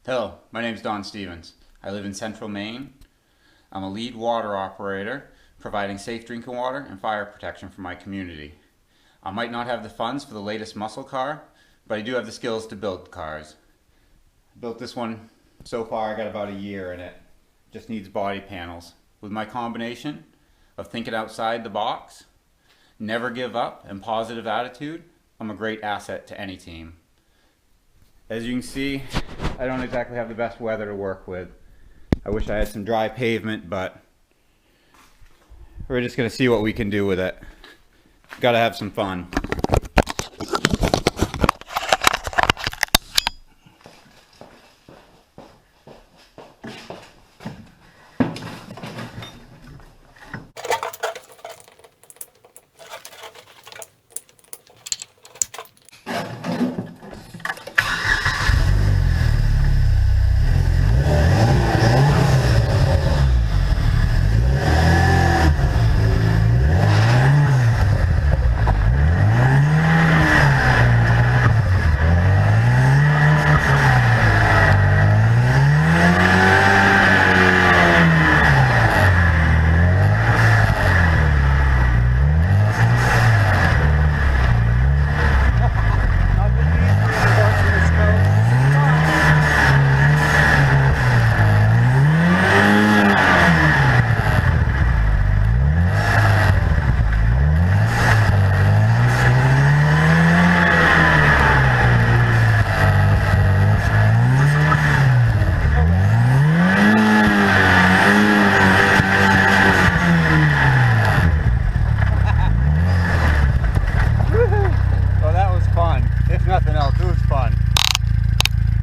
Hello, my name is Don Stevens. I live in central Maine. I'm a lead water operator, providing safe drinking water and fire protection for my community. I might not have the funds for the latest muscle car, but I do have the skills to build cars. I built this one so far, I got about a year in it. Just needs body panels. With my combination of thinking outside the box, never give up, and positive attitude, I'm a great asset to any team. As you can see, I don't exactly have the best weather to work with. I wish I had some dry pavement, but we're just gonna see what we can do with it. Gotta have some fun.